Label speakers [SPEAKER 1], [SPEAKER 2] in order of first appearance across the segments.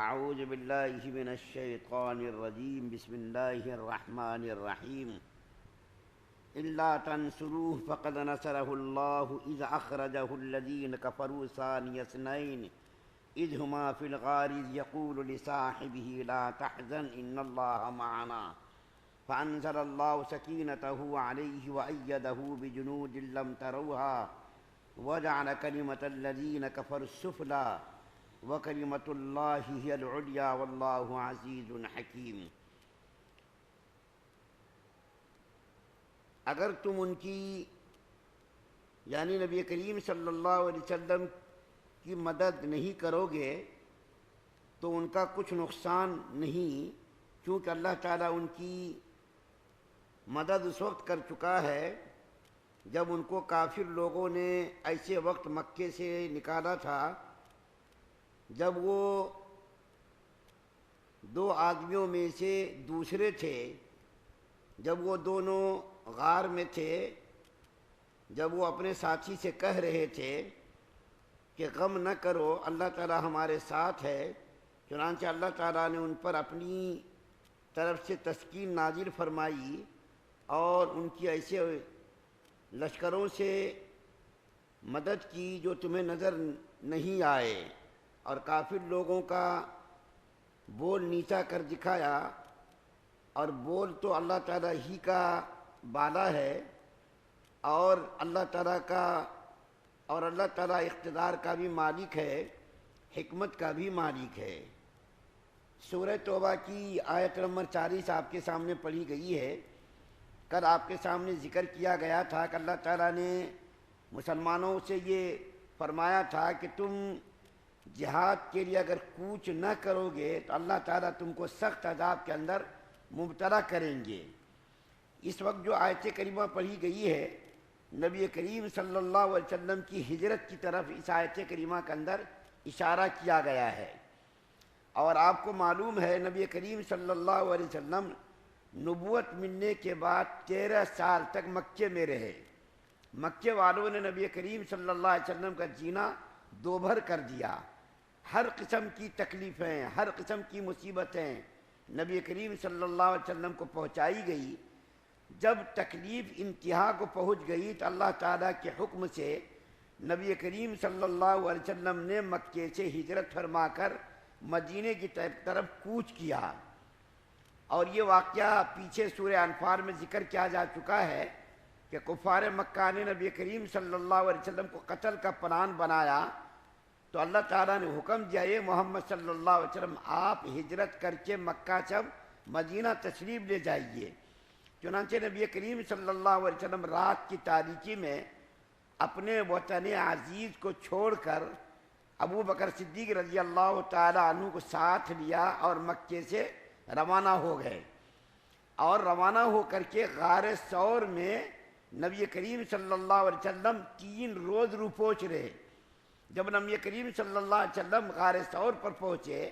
[SPEAKER 1] اعوذ باللہ من الشیطان الرجیم بسم اللہ الرحمن الرحیم الا تنصروه فقد نصره الله اذ اخرجه الذين كفروا ثاني اثنين اذ هما في الغار يقول لصاحبه لا تحزن ان الله معنا فانزل الله سكينته عليه وايده بجنود لم تروها وجعل كلمة الذين كفروا السفلى وَكَلِمَةُ اللَّهِ هِيَ الْعُلْيَا وَاللَّهُ عَزِيزٌ حَكِيمٌ۔ اگر تم ان کی یعنی نبی کریم صلی اللہ علیہ وسلم کی مدد نہیں کرو گے تو ان کا کچھ نقصان نہیں، چونکہ اللہ تعالیٰ ان کی مدد اس وقت کر چکا ہے جب ان کو کافر لوگوں نے ایسے وقت مکے سے نکالا تھا جب وہ دو آدمیوں میں سے دوسرے تھے، جب وہ دونوں غار میں تھے، جب وہ اپنے ساتھی سے کہہ رہے تھے کہ غم نہ کرو اللہ تعالیٰ ہمارے ساتھ ہے، چنانچہ اللہ تعالیٰ نے ان پر اپنی طرف سے تسکین نازل فرمائی اور ان کی ایسے لشکروں سے مدد کی جو تمہیں نظر نہیں آئے، اور کافر لوگوں کا بول نیچا کر دکھایا، اور بول تو اللہ تعالیٰ ہی کا بالا ہے، اور اللہ تعالیٰ اقتدار کا بھی مالک ہے، حکمت کا بھی مالک ہے۔ سورہ توبہ کی آیت نمبر 40 آپ کے سامنے پڑھی گئی ہے۔ کل آپ کے سامنے ذکر کیا گیا تھا کہ اللہ تعالیٰ نے مسلمانوں سے یہ فرمایا تھا کہ تم جہاد کے لیے اگر کوچ نہ کرو گے تو اللہ تعالیٰ تم کو سخت عذاب کے اندر مبتلا کریں گے۔ اس وقت جو آیت کریمہ پڑھی گئی ہے، نبی کریم صلی اللہ علیہ وسلم کی ہجرت کی طرف اس آیت کریمہ کے اندر اشارہ کیا گیا ہے، اور آپ کو معلوم ہے نبی کریم صلی اللہ علیہ وسلم نبوت ملنے کے بعد 13 سال تک مکے میں رہے۔ مکے والوں نے نبی کریم صلی اللہ علیہ وسلم کا جینا دوبھر کر دیا، ہر قسم کی تکلیفیں، ہر قسم کی مصیبتیں نبی کریم صلی اللہ علیہ وسلم کو پہنچائی گئی۔ جب تکلیف انتہا کو پہنچ گئی تو اللہ تعالیٰ کے حکم سے نبی کریم صلی اللہ علیہ وسلم نے مکے سے ہجرت فرما کر مدینے کی طرف کوچ کیا، اور یہ واقعہ پیچھے سورہ انفال میں ذکر کیا جا چکا ہے کہ کفار مکہ نے نبی کریم صلی اللہ علیہ وسلم کو قتل کا پلان بنایا، تو اللہ تعالیٰ نے حکم دیا یہ محمد صلی اللہ علیہ وسلم آپ ہجرت کر کے مکہ سے مدینہ تشریف لے جائیے۔ چنانچہ نبی کریم صلی اللہ علیہ وسلم رات کی تاریکی میں اپنے وطن عزیز کو چھوڑ کر ابو بکر صدیق رضی اللہ تعالیٰ عنہ کو ساتھ لیا اور مکے سے روانہ ہو گئے، اور روانہ ہو کر کے غار ثور میں نبی کریم صلی اللہ علیہ وسلم 3 روز پہنچ رہے۔ جب نبی کریم صلی اللہ علیہ وسلم غار ثور پر پہنچے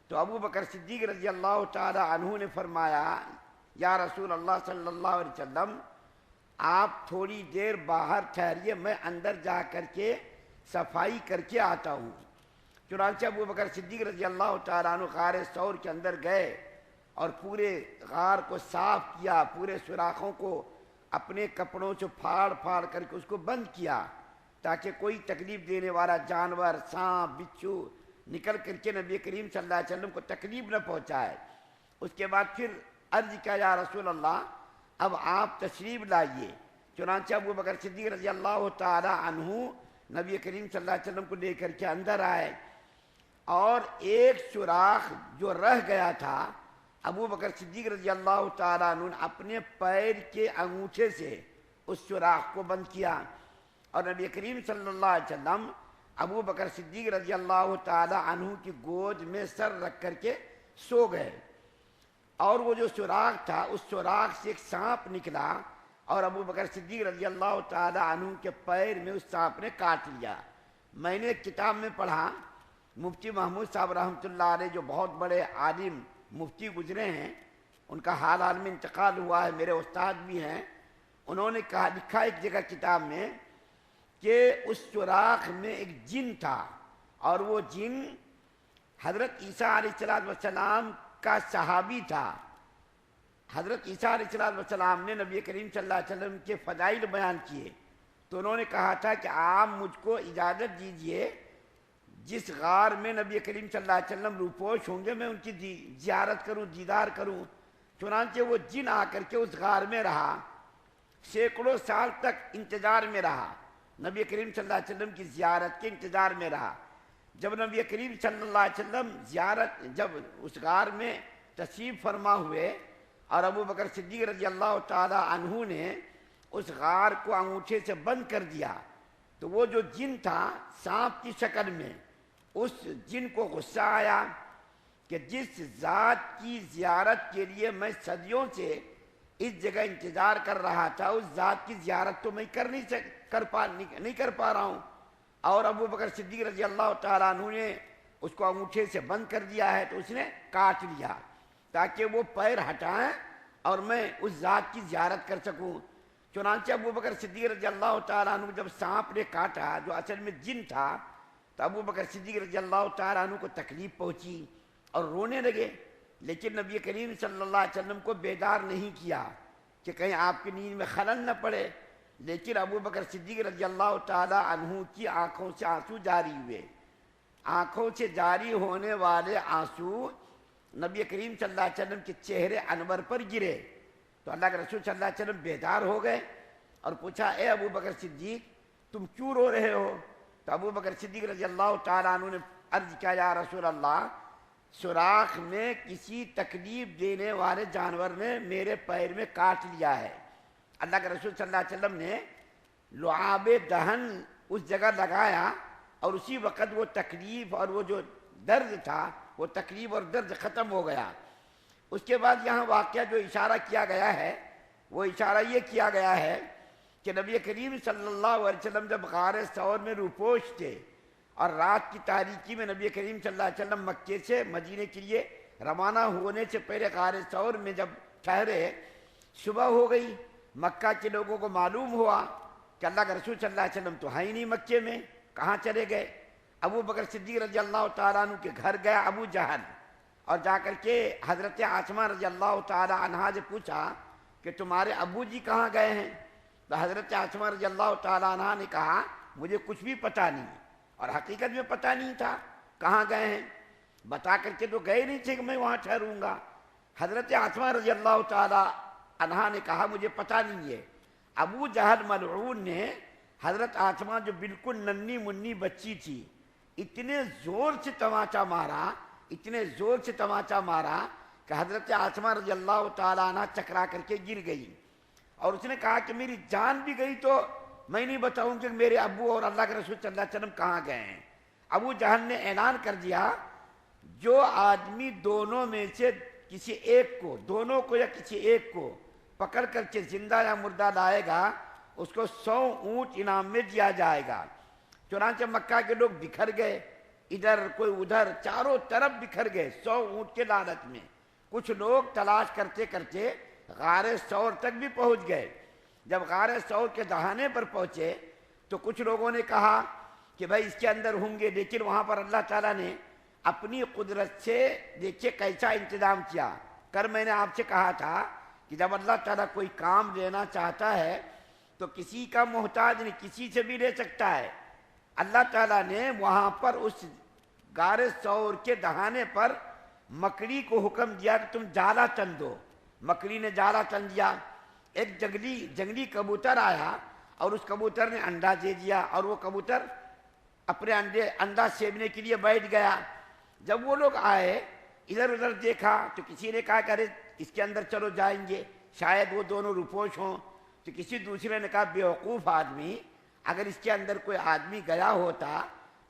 [SPEAKER 1] تو ابو بکر صدیق رضی اللہ تعالی عنہ نے فرمایا یا رسول اللہ صلی اللہ علیہ وسلم آپ تھوڑی دیر باہر ٹھہریے، میں اندر جا کر کے صفائی کر کے آتا ہوں۔ چنانچہ ابو بکر صدیق رضی اللہ تعالی عنہ غار ثور کے اندر گئے اور پورے غار کو صاف کیا، پورے سوراخوں کو اپنے کپڑوں سے پھاڑ پھاڑ کر کے اس کو بند کیا تاکہ کوئی تکلیف دینے والا جانور، سانپ، بچھو نکل کر کے نبی کریم صلی اللہ علیہ وسلم کو تکلیف نہ پہنچائے۔ اس کے بعد پھر عرض کیا یا رسول اللہ اب آپ تشریف لائیے۔ چنانچہ ابو بکر صدیق رضی اللہ تعالی عنہ نبی کریم صلی اللہ علیہ وسلم کو لے کر کے اندر آئے، اور ایک سوراخ جو رہ گیا تھا ابو بکر صدیق رضی اللہ تعالیٰ عنہ نے اپنے پیر کے انگوٹھے سے اس سوراخ کو بند کیا، اور نبی کریم صلی اللہ علیہ وسلم ابو بکر صدیق رضی اللہ تعالیٰ عنہ کی گود میں سر رکھ کر کے سو گئے، اور وہ جو سوراخ تھا اس سوراخ سے ایک سانپ نکلا اور ابو بکر صدیق رضی اللہ تعالیٰ عنہ کے پیر میں اس سانپ نے کاٹ لیا۔ میں نے ایک کتاب میں پڑھا، مفتی محمود صاحب رحمۃ اللہ علیہ جو بہت بڑے عالم مفتی گزرے ہیں، ان کا حال حال میں انتقال ہوا ہے، میرے استاد بھی ہیں، انہوں نے لکھا ایک جگہ کتاب میں کہ اس سوراخ میں ایک جن تھا، اور وہ جن حضرت عیسیٰ علیہ السلام کا صحابی تھا. حضرت عیسیٰ علیہ السلام نے نبی کریم صلی اللہ علیہ وسلم کے فضائل بیان کیے تو انہوں نے کہا تھا کہ آپ مجھ کو اجازت دیجئے جس غار میں نبی کریم صلی اللہ علیہ وسلم روپوش ہوں گے میں ان کی زیارت کروں، دیدار کروں. چنانچہ وہ جن آ کر کے اس غار میں رہا، سینکڑوں سال تک انتظار میں رہا، نبی کریم صلی اللہ علیہ وسلم کی زیارت کے انتظار میں رہا. جب نبی کریم صلی اللہ علیہ وسلم جب اس غار میں تشریف فرما ہوئے اور ابو بکر صدیق رضی اللہ تعالی عنہ نے اس غار کو انگوٹھے سے بند کر دیا تو وہ جو جن تھا سانپ کی شکل میں، اس جن کو غصہ آیا کہ جس ذات کی زیارت کے لیے میں صدیوں سے اس جگہ انتظار کر رہا تھا اس ذات کی زیارت تو میں نہیں کر پا رہا ہوں، اور ابو بکر صدیق رضی اللہ تعالیٰ عنہ نے اس کو انگوٹھے سے بند کر دیا ہے تو اس نے کاٹ لیا تاکہ وہ پیر ہٹائیں اور میں اس ذات کی زیارت کر سکوں. چنانچہ ابو بکر صدیق رضی اللہ تعالیٰ عنہ جب سانپ نے کاٹا جو اصل میں جن تھا تو ابو بکر صدیق رضی اللہ تعالیٰ عنہ کو تکلیف پہنچی اور رونے لگے، لیکن نبی کریم صلی اللہ علیہ وسلم کو بیدار نہیں کیا کہ کہیں آپ کی نیند میں خلل نہ پڑے. لیکن ابو بکر صدیق رضی اللہ تعالیٰ عنہ کی آنکھوں سے آنسو جاری ہوئے. آنکھوں سے جاری ہونے والے آنسو نبی کریم صلی اللہ علیہ وسلم کے چہرے انور پر گرے تو اللہ کے رسول صلی اللہ علیہ وسلم بیدار ہو گئے اور پوچھا اے ابو بکر صدیق تم کیوں رو رہے ہو؟ تو ابو بکر صدیق رضی اللہ تعالیٰ عنہ نے عرض کیا یا رسول اللہ سوراخ میں کسی تکلیف دینے والے جانور نے میرے پیر میں کاٹ لیا ہے. اللہ کے رسول صلی اللہ علیہ وسلم نے لعاب دہن اس جگہ لگایا اور اسی وقت وہ تکلیف اور وہ جو درد تھا وہ تکلیف اور درد ختم ہو گیا. اس کے بعد یہاں واقعہ جو اشارہ کیا گیا ہے وہ اشارہ یہ کیا گیا ہے کہ نبی کریم صلی اللہ علیہ وسلم جب غار ثور میں روپوش تھے اور رات کی تاریکی میں نبی کریم صلی اللہ علیہ وسلم مکے سے مدینے کے لیے روانہ ہونے سے پہلے غار ثور میں جب ٹھہرے صبح ہو گئی. مکہ کے لوگوں کو معلوم ہوا کہ اللہ کے رسول صلی اللہ علیہ وسلم تو ہے ہی نہیں مکے میں، کہاں چلے گئے. ابو بکر صدیق رضی اللہ تعالیٰ عنہ کے گھر گیا ابو جہل اور جا کر کے حضرت عاصمہ رضی اللہ تعالیٰ عنہا سے پوچھا کہ تمہارے ابو جی کہاں گئے ہیں؟ تو حضرت عاصمہ رضی اللہ تعالیٰ عنہا نے کہا مجھے کچھ بھی پتہ نہیں، اور حقیقت میں پتہ نہیں تھا کہاں گئے ہیں، بتا کر کے تو گئے نہیں تھے کہ میں وہاں ٹھہروں گا. حضرت عاصمہ رضی اللہ تعالیٰ عنہا نے کہا مجھے پتہ نہیں ہے. ابو جہل ملعون نے حضرت عاصمہ جو بالکل ننھی منی بچی تھی اتنے زور سے تماچا مارا کہ حضرت عاصمہ رضی اللہ تعالیٰ عنہ چکرا کر کے گر گئی اور اس نے کہا کہ میری جان بھی گئی تو میں نہیں بتاؤں کہ میرے ابو اور اللہ کے رسول صلی اللہ علیہ وسلم کہاں گئے ہیں. ابو جہل نے اعلان کر دیا جو آدمی دونوں میں سے کسی ایک کو، دونوں کو یا کسی ایک کو پکڑ کر کے زندہ یا مردہ لائے گا اس کو 100 اونٹ انعام میں دیا جائے گا. چنانچہ مکہ کے لوگ بکھر گئے، ادھر کوئی ادھر، چاروں طرف بکھر گئے 100 اونٹ کے لالچ میں. کچھ لوگ تلاش کرتے کرتے غار ثور تک بھی پہنچ گئے. جب غار ثور کے دہانے پر پہنچے تو کچھ لوگوں نے کہا کہ بھائی اس کے اندر ہوں گے، لیکن وہاں پر اللہ تعالیٰ نے اپنی قدرت سے دیکھیے کیسا انتظام کیا. کر میں نے آپ سے کہا تھا کہ جب اللہ تعالیٰ کوئی کام لینا چاہتا ہے تو کسی کا محتاج نہیں، کسی سے بھی لے سکتا ہے. اللہ تعالیٰ نے وہاں پر اس غار ثور کے دہانے پر مکڑی کو حکم دیا کہ تم جالا تن دو. مکڑی نے جالا تن دیا. ایک جنگلی کبوتر آیا اور اس کبوتر نے انڈا دے دیا اور وہ کبوتر اپنے انڈا سیبنے کے لیے بیٹھ گیا. جب وہ لوگ آئے ادھر ادھر دیکھا تو کسی نے کہا کہ ارے اس کے اندر چلو جائیں گے، شاید وہ دونوں روپوش ہوں. تو کسی دوسرے نے کہا بیوقوف آدمی، اگر اس کے اندر کوئی آدمی گیا ہوتا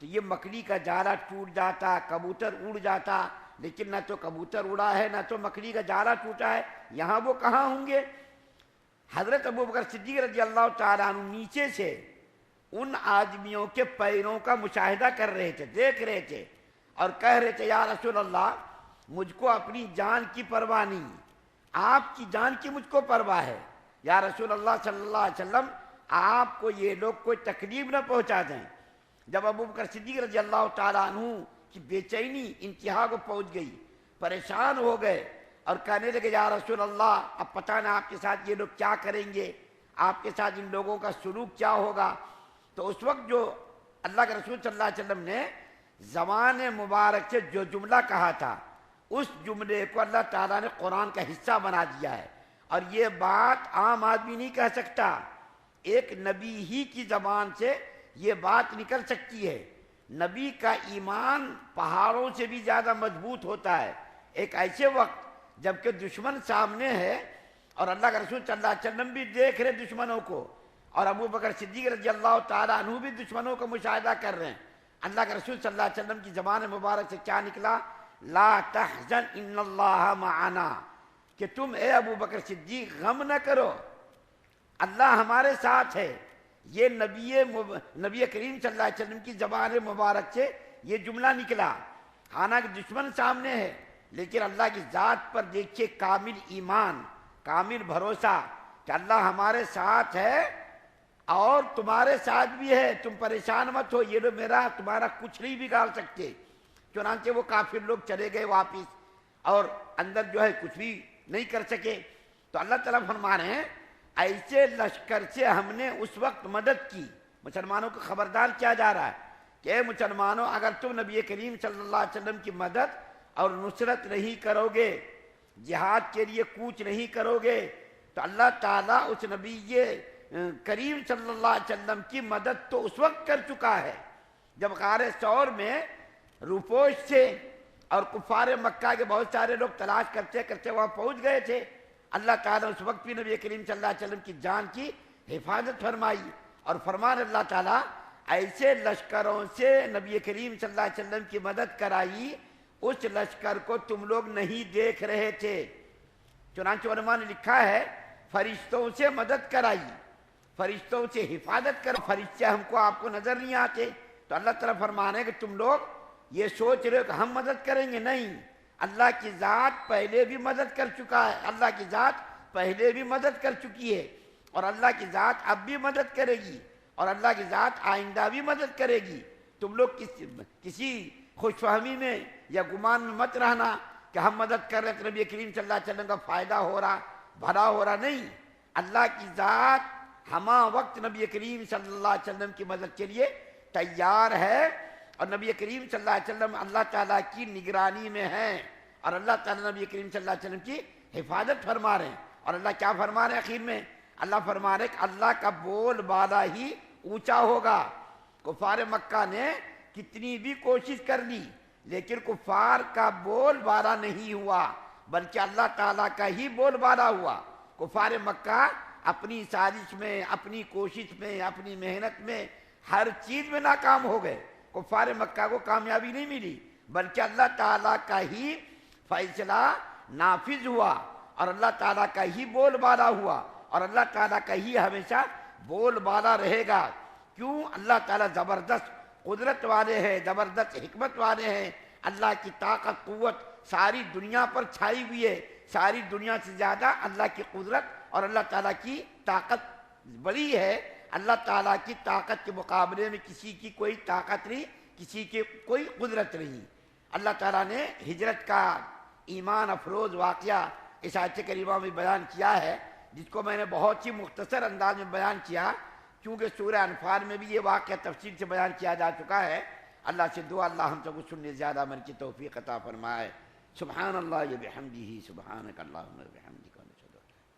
[SPEAKER 1] تو یہ مکڑی کا جالا ٹوٹ جاتا، کبوتر اڑ جاتا، لیکن نہ تو کبوتر اڑا ہے نہ تو مکڑی کا جالا ٹوٹا ہے، یہاں وہ کہاں ہوں گے؟ حضرت ابو بکر صدیق رضی اللہ تعالیٰ عنہ نیچے سے ان آدمیوں کے پیروں کا مشاہدہ کر رہے تھے، دیکھ رہے تھے اور کہہ رہے تھے یا رسول اللہ مجھ کو اپنی جان کی پرواہ نہیں، آپ کی جان کی مجھ کو پرواہ ہے. یا رسول اللہ صلی اللہ علیہ وسلم آپ کو یہ لوگ کوئی تکلیف نہ پہنچا دیں. جب ابو بکر صدیق رضی اللہ تعالیٰ عنہ کی بے چینی انتہا کو پہنچ گئی، پریشان ہو گئے اور کہنے لگے یا رسول اللہ اب پتہ نہ آپ کے ساتھ یہ لوگ کیا کریں گے، آپ کے ساتھ ان لوگوں کا سلوک کیا ہوگا۔ تو اس وقت جو اللہ کے رسول صلی اللہ علیہ وسلم نے زبان مبارک سے جو جملہ کہا تھا، اس جملے کو اللہ تعالیٰ نے قرآن کا حصہ بنا دیا ہے، اور یہ بات عام آدمی نہیں کہہ سکتا، ایک نبی ہی کی زبان سے یہ بات نکل سکتی ہے۔ نبی کا ایمان پہاڑوں سے بھی زیادہ مضبوط ہوتا ہے۔ ایک ایسے وقت جبکہ دشمن سامنے ہے اور اللہ کے رسول صلی اللہ علیہ وسلم بھی دیکھ رہے دشمنوں کو، اور ابو بکر صدیق رضی اللہ تعالیٰ عنہ بھی دشمنوں کا مشاہدہ کر رہے ہیں، اللہ کے رسول صلی اللہ علیہ وسلم کی زبان مبارک سے کیا نکلا؟ لا تحزن ان اللہ معنا، کہ تم اے ابو بکر صدیق غم نہ کرو، اللہ ہمارے ساتھ ہے۔ یہ نبی کریم صلی اللہ علیہ وسلم کی زبان مبارک سے یہ جملہ نکلا، حالانکہ دشمن سامنے ہے، لیکن اللہ کی ذات پر دیکھیے کامل ایمان، کامل بھروسہ کہ اللہ ہمارے ساتھ ہے اور تمہارے ساتھ بھی ہے، تم پریشان مت ہو، یہ لوگ تمہارا کچھ نہیں بگاڑ سکتے۔ چنانچہ وہ کافر لوگ چلے گئے واپس اور اندر جو ہے کچھ بھی نہیں کر سکے۔ تو اللہ تعالیٰ فرما رہے ہیں ایسے لشکر سے ہم نے اس وقت مدد کی، مسلمانوں کو خبردار کیا جا رہا ہے کہ اے مسلمانوں اگر تم نبی کریم صلی اللہ علیہ وسلم کی مدد اور نصرت نہیں کرو گے، جہاد کے لیے کوچ نہیں کرو گے، تو اللہ تعالیٰ اس نبی کریم صلی اللہ علیہ وسلم کی مدد تو اس وقت کر چکا ہے جب غار ثور میں روپوش سے اور کفار مکہ کے بہت سارے لوگ تلاش کرتے کرتے وہاں پہنچ گئے تھے۔ اللہ تعالیٰ اس وقت بھی نبی کریم صلی اللہ علیہ وسلم کی جان کی حفاظت فرمائی، اور فرمان اللہ تعالیٰ ایسے لشکروں سے نبی کریم صلی اللہ علیہ وسلم کی مدد کرائی، اس لشکر کو تم لوگ نہیں دیکھ رہے تھے۔ چنانچہ علماء نے لکھا ہے فرشتوں سے مدد کرائی، فرشتوں سے حفاظت کر، فرشتے ہم کو آپ کو نظر نہیں آتے، تو اللہ تعالیٰ فرمانے ہیں کہ تم لوگ یہ سوچ رہے ہو کہ ہم مدد کریں گے، نہیں، اللہ کی ذات پہلے بھی مدد کر چکا ہے، اللہ کی ذات پہلے بھی مدد کر چکی ہے، اور اللہ کی ذات اب بھی مدد کرے گی، اور اللہ کی ذات آئندہ بھی مدد کرے گی۔ تم لوگ کسی خوش فہمی میں یا گمان میں مت رہنا کہ ہم مدد کر رہے ہیں تو نبی کریم صلی اللہ علیہ وسلم کا فائدہ ہو رہا، بھلا ہو رہا، نہیں، اللہ کی ذات ہما وقت نبی کریم صلی اللہ علیہ وسلم کی مدد کے لیے تیار ہے، اور نبی کریم صلی اللہ علیہ وسلم اللہ تعالیٰ کی نگرانی میں ہیں، اور اللہ تعالیٰ نبی کریم صلی اللہ علیہ وسلم کی حفاظت فرما رہے ہیں۔ اور اللہ کیا فرما رہے ہیں آخر میں؟ اللہ فرما رہے کہ اللہ کا بول بالا ہی اونچا ہوگا۔ کفار مکہ نے کتنی بھی کوشش کر لی لیکن کفار کا بول بالا نہیں ہوا، بلکہ اللہ تعالیٰ کا ہی بول بالا ہوا۔ کفار مکہ اپنی سازش میں، اپنی کوشش میں، اپنی محنت میں، ہر چیز میں ناکام ہو گئے۔ کفار مکہ کو کامیابی نہیں ملی، بلکہ اللہ تعالیٰ کا ہی فیصلہ نافذ ہوا، اور اللہ تعالیٰ کا ہی بول بالا ہوا، اور اللہ تعالیٰ کا ہی ہمیشہ بول بالا رہے گا۔ کیوں؟ اللہ تعالیٰ زبردست قدرت والے ہیں، زبردست حکمت والے ہیں، اللہ کی طاقت قوت ساری دنیا پر چھائی ہوئی ہے، ساری دنیا سے زیادہ اللہ کی قدرت اور اللہ تعالیٰ کی طاقت بڑی ہے۔ اللہ تعالیٰ کی طاقت کے مقابلے میں کسی کی کوئی طاقت نہیں، کسی کی کوئی قدرت نہیں۔ اللہ تعالیٰ نے ہجرت کا ایمان افروز واقعہ اس آیت کریمہ میں بیان کیا ہے، جس کو میں نے بہت ہی مختصر انداز میں بیان کیا، کیونکہ سورہ انفال میں بھی یہ واقعہ تفصیل سے بیان کیا جا چکا ہے۔ اللہ سے دعا اللہ ہم سب کو سننے زیادہ من کی توفیق عطا فرمائے۔ سبحان اللہ و بحمدہ، سبحانک اللہم و بحمدک۔